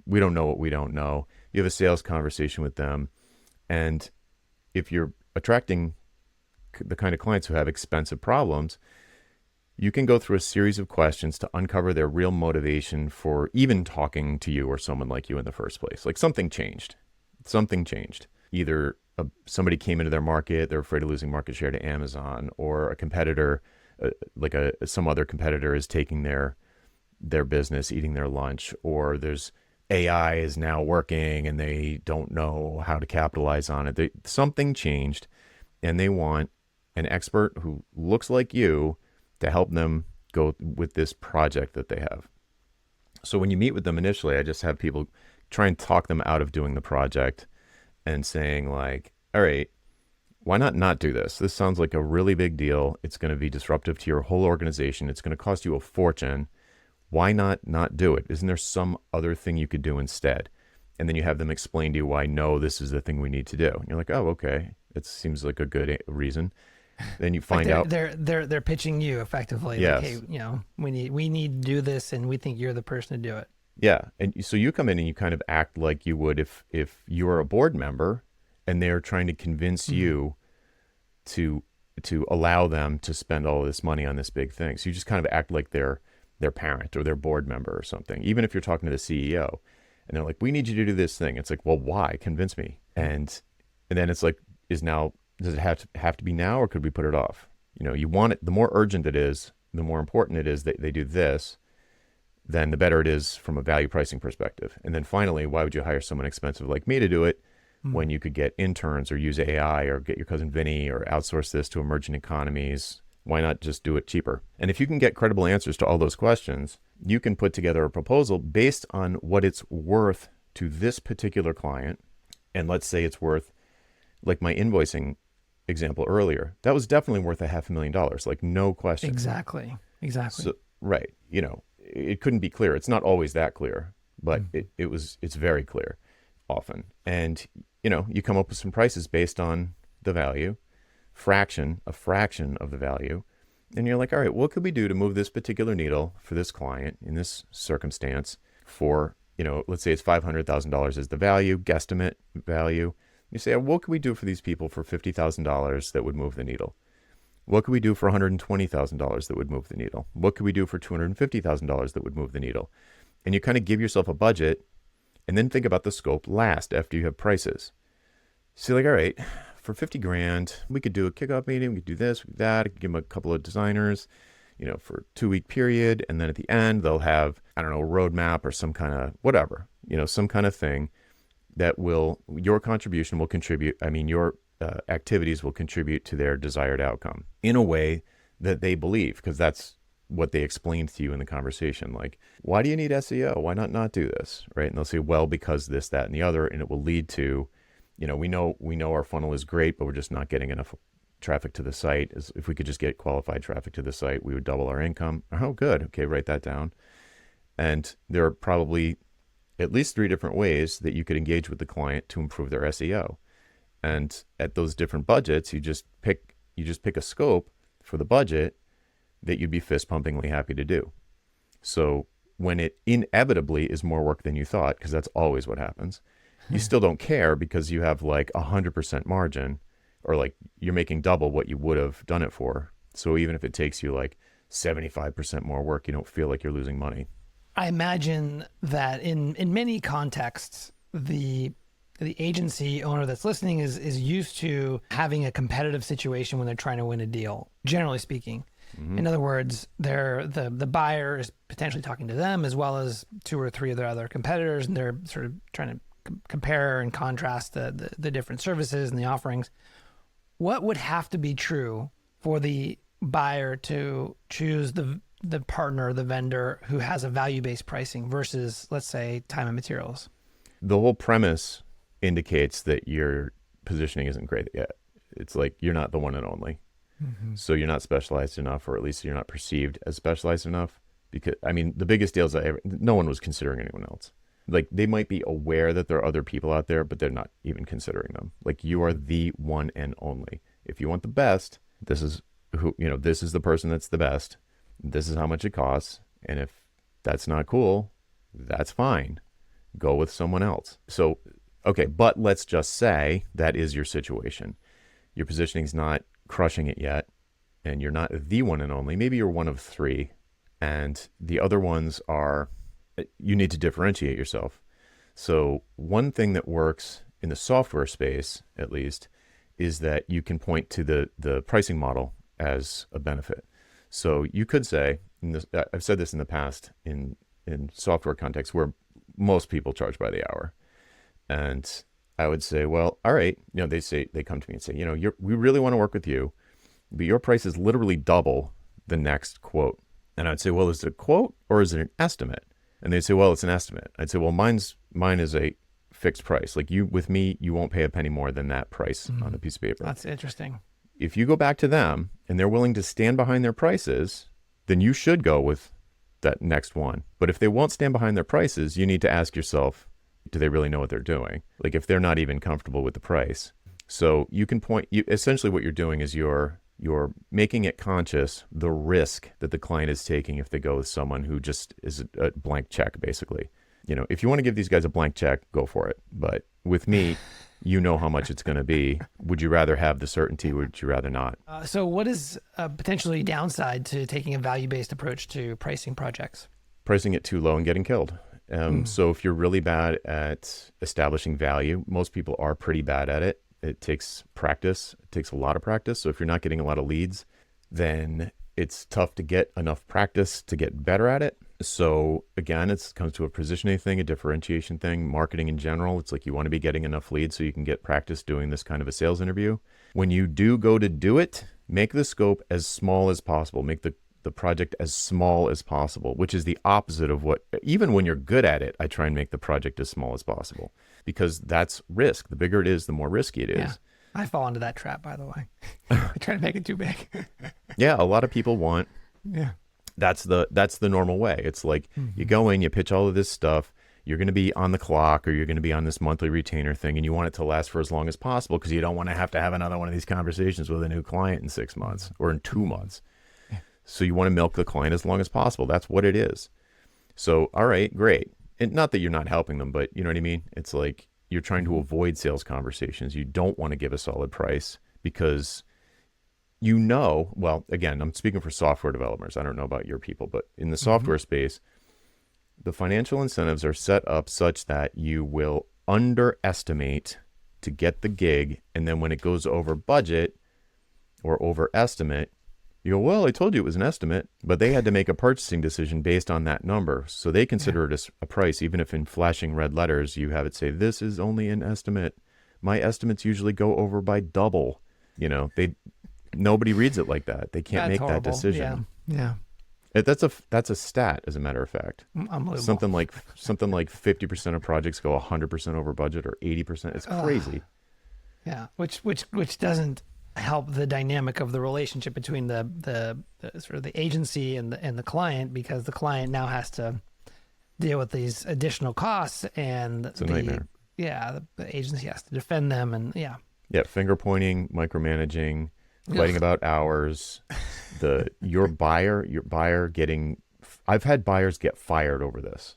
we don't know what we don't know. You have a sales conversation with them, and if you're attracting the kind of clients who have expensive problems, you can go through a series of questions to uncover their real motivation for even talking to you or someone like you in the first place. Something changed. Either somebody came into their market, they're afraid of losing market share to Amazon, or a competitor, some other competitor is taking their business, eating their lunch, or there's AI is now working and they don't know how to capitalize on it. Something changed, and they want an expert who looks like you to help them go with this project that they have. So when you meet with them initially, I just have people try and talk them out of doing the project and saying all right, why not do this? This sounds like a really big deal. It's going to be disruptive to your whole organization. It's going to cost you a fortune. Why not do it? Isn't there some other thing you could do instead? And then you have them explain to you why, no, this is the thing we need to do. And you're like, oh, okay. It seems like a good reason. Then you find out they're pitching you effectively. Yes. Hey, we need to do this, and we think you're the person to do it. Yeah. And so you come in and you kind of act like you would if you were a board member and they're trying to convince you to allow them to spend all of this money on this big thing. So you just kind of act like they're their parent or their board member or something, even if you're talking to the CEO and they're like, we need you to do this thing. It's like, well, why? Convince me. And then it's like, does it have to be now, or could we put it off? You want it, the more urgent it is, the more important it is that they do this. then the better it is from a value pricing perspective. And then finally, why would you hire someone expensive like me to do it when you could get interns or use AI or get your cousin Vinny or outsource this to emerging economies? Why not just do it cheaper? And if you can get credible answers to all those questions, you can put together a proposal based on what it's worth to this particular client. And let's say it's worth, like my invoicing example earlier, that was definitely worth $500,000, like no question. Exactly. So, right. It couldn't be clear. It's not always that clear, but it's very clear often. And, you come up with some prices based on the value, a fraction of the value. And you're like, all right, what could we do to move this particular needle for this client in this circumstance for, let's say it's $500,000 is the value, guesstimate value. You say, what could we do for these people for $50,000 that would move the needle? What could we do for $120,000 that would move the needle? What could we do for $250,000 that would move the needle? And you kind of give yourself a budget and then think about the scope last after you have prices. So you're like, all right, for 50 grand, we could do a kickoff meeting. We could do this, we could that. I could give them a couple of designers, for a 2-week period. And then at the end, they'll have, I don't know, a roadmap or some kind of whatever, some kind of thing that your contribution will contribute. Your activities will contribute to their desired outcome in a way that they believe, because that's what they explained to you in the conversation. Like, why do you need SEO? Why not do this? Right. And they'll say, well, because this, that, and the other, and it will lead to, we know our funnel is great, but we're just not getting enough traffic to the site. If we could just get qualified traffic to the site, we would double our income. Oh, good. Okay. Write that down. And there are probably at least 3 different ways that you could engage with the client to improve their SEO. And at those different budgets, you just pick a scope for the budget that you'd be fist pumpingly happy to do. So when it inevitably is more work than you thought, because that's always what happens, you still don't care because you have like 100% margin, or like you're making double what you would have done it for. So even if it takes you like 75% more work, you don't feel like you're losing money. I imagine that in many contexts, the agency owner that's listening is used to having a competitive situation when they're trying to win a deal, generally speaking. In other words, the buyer is potentially talking to them as well as 2 or 3 of their other competitors, and they're sort of trying to compare and contrast the different services and the offerings. What would have to be true for the buyer to choose the partner, the vendor who has a value-based pricing versus, let's say, time and materials? The whole premise indicates that your positioning isn't great yet. It's like you're not the one and only. So you're not specialized enough, or at least you're not perceived as specialized enough. Because the biggest deals no one was considering anyone else. Like, they might be aware that there are other people out there, but they're not even considering them. Like, you are the one and only. If you want the best, this is this is the person that's the best. This is how much it costs. And if that's not cool, that's fine. Go with someone else. So, okay, but let's just say that is your situation. Your positioning's not crushing it yet, and you're not the one and only. Maybe you're one of 3, and the other ones are, you need to differentiate yourself. So one thing that works in the software space, at least, is that you can point to the pricing model as a benefit. So you could say, I've said this in the past in software context where most people charge by the hour. And I would say, well, all right, they come to me and say, we really want to work with you, but your price is literally double the next quote. And I'd say, well, is it a quote or is it an estimate? And they'd say, well, it's an estimate. I'd say, well, mine is a fixed price. Like, with me, you won't pay a penny more than that price on the piece of paper. That's interesting. If you go back to them and they're willing to stand behind their prices, then you should go with that next one. But if they won't stand behind their prices, you need to ask yourself, do they really know what they're doing? Like, if they're not even comfortable with the price. So you can essentially what you're doing is you're making it conscious the risk that the client is taking if they go with someone who just is a blank check, basically. If you want to give these guys a blank check, go for it. But with me, how much it's going to be. Would you rather have the certainty? Would you rather not? So what is a potentially downside to taking a value-based approach to pricing projects? Pricing it too low and getting killed. So if you're really bad at establishing value, most people are pretty bad at it. It takes practice. It takes a lot of practice. So if you're not getting a lot of leads, then it's tough to get enough practice to get better at it. So again, it comes to a positioning thing, a differentiation thing, marketing in general. It's like you want to be getting enough leads so you can get practice doing this kind of a sales interview. When you do go to do it, make the scope as small as possible. Make the project as small as possible, which is the opposite of what, even when you're good at it, I try and make the project as small as possible because that's risk. The bigger it is, the more risky it is. Yeah. I fall into that trap, by the way. I try to make it too big. Yeah, a lot of people want. Yeah. That's the normal way. It's like you go in, you pitch all of this stuff. You're going to be on the clock or you're going to be on this monthly retainer thing, and you want it to last for as long as possible because you don't want to have another one of these conversations with a new client in 6 months or in 2 months. So you want to milk the client as long as possible. That's what it is. So, all right, great. And not that you're not helping them, but you know what I mean? It's like you're trying to avoid sales conversations. You don't want to give a solid price because well, again, I'm speaking for software developers. I don't know about your people, but in the software space, the financial incentives are set up such that you will underestimate to get the gig. And then when it goes over budget or over estimate, you go, well, I told you it was an estimate, but they had to make a purchasing decision based on that number. So they consider it a price, even if in flashing red letters, you have it say, this is only an estimate. My estimates usually go over by double. Nobody reads it like that. They can't make that decision. Yeah. That's a stat, as a matter of fact. Unbelievable. Something like 50% of projects go 100% over budget or 80%. It's crazy. Yeah, which doesn't help the dynamic of the relationship between the sort of the agency and the client, because the client now has to deal with these additional costs, and it's a nightmare. Yeah, the agency has to defend them, and yeah, finger pointing, micromanaging, fighting about hours. Your buyer getting. I've had buyers get fired over this.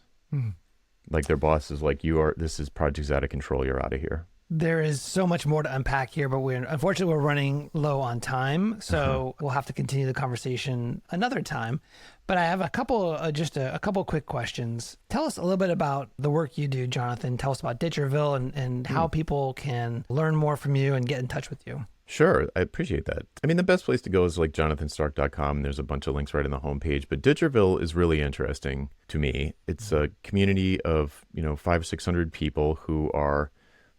Like their boss is like, this project's out of control. You're out of here. There is so much more to unpack here, but unfortunately we're running low on time, so we'll have to continue the conversation another time. But I have a couple quick questions. Tell us a little bit about the work you do, Jonathan. Tell us about Ditcherville and how people can learn more from you and get in touch with you. Sure. I appreciate that. I mean, the best place to go is like jonathanstark.com. There's a bunch of links right on the homepage, but Ditcherville is really interesting to me. It's a community of, 500 or 600 people who are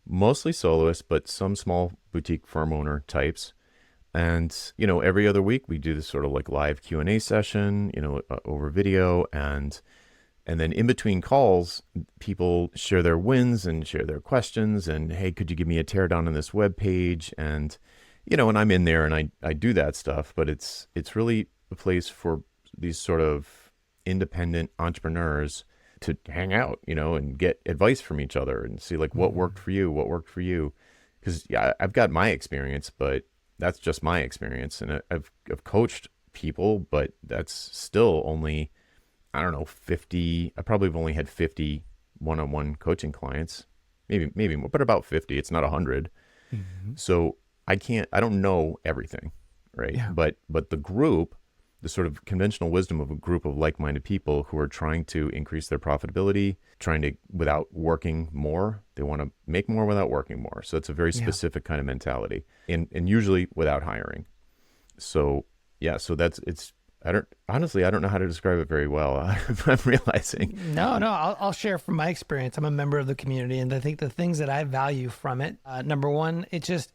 mostly soloists, but some small boutique firm owner types. And, every other week we do this sort of like live Q&A session, over video. And then in between calls, people share their wins and share their questions. And, hey, could you give me a teardown on this web page? And, and I'm in there and I do that stuff. But it's really a place for these sort of independent entrepreneurs to hang out, and get advice from each other and see like what worked for you. Because I've got my experience, but that's just my experience. And I've coached people, but that's still only, I don't know, 50. I probably have only had 50 one-on-one coaching clients, maybe more, but about 50. It's not 100. So I don't know everything, right? Yeah. But the group, the sort of conventional wisdom of a group of like-minded people who are trying to increase their profitability, without working more. They want to make more without working more. So it's a very specific kind of mentality, and usually without hiring. So I don't know how to describe it very well. I'm realizing. No, I'll share from my experience. I'm a member of the community, and I think the things that I value from it, number one, it's just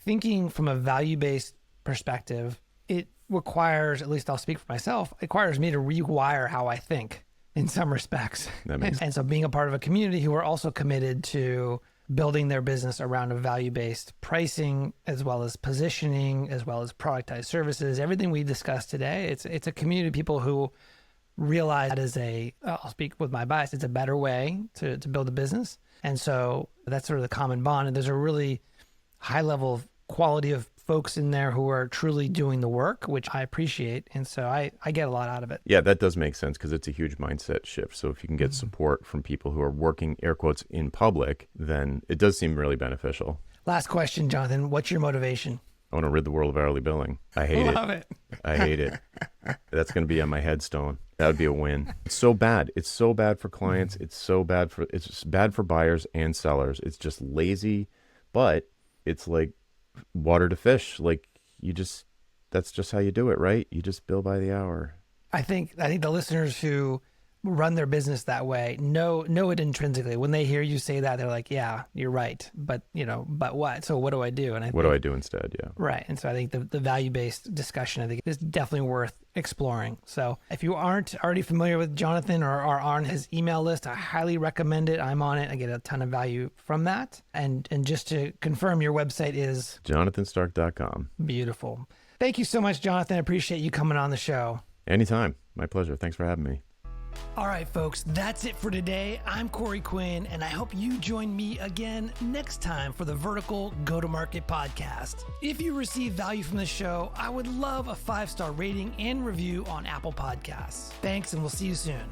thinking from a value-based perspective. It requires, at least I'll speak for myself, it requires me to rewire how I think in some respects. And so being a part of a community who are also committed to building their business around a value-based pricing, as well as positioning, as well as productized services, everything we discussed today, it's a community of people who realize that is I'll speak with my bias, it's a better way to build a business. And so that's sort of the common bond. And there's a really high level of quality of folks in there who are truly doing the work, which I appreciate. And so I get a lot out of it. Yeah, that does make sense because it's a huge mindset shift. So if you can get support from people who are working, air quotes, in public, then it does seem really beneficial. Last question, Jonathan. What's your motivation? I want to rid the world of hourly billing. I hate it. Love it. I hate it. That's going to be on my headstone. That would be a win. It's so bad. It's so bad for clients. It's bad for buyers and sellers. It's just lazy, but it's like water to fish. Like that's just how you do it, right? You just bill by the hour. I think the listeners who run their business that way know it intrinsically. When they hear you say that, they're like, yeah, you're right. But, but what? So what do I do? And what do I do instead? Yeah. Right. And so I think the value-based discussion, I think, is definitely worth exploring. So if you aren't already familiar with Jonathan or are on his email list, I highly recommend it. I'm on it. I get a ton of value from that. And just to confirm, your website is jonathanstark.com. Beautiful. Thank you so much, Jonathan. I appreciate you coming on the show. Anytime. My pleasure. Thanks for having me. All right, folks, that's it for today. I'm Corey Quinn, and I hope you join me again next time for the Vertical Go-to-Market Podcast. If you receive value from this show, I would love a 5-star rating and review on Apple Podcasts. Thanks, and we'll see you soon.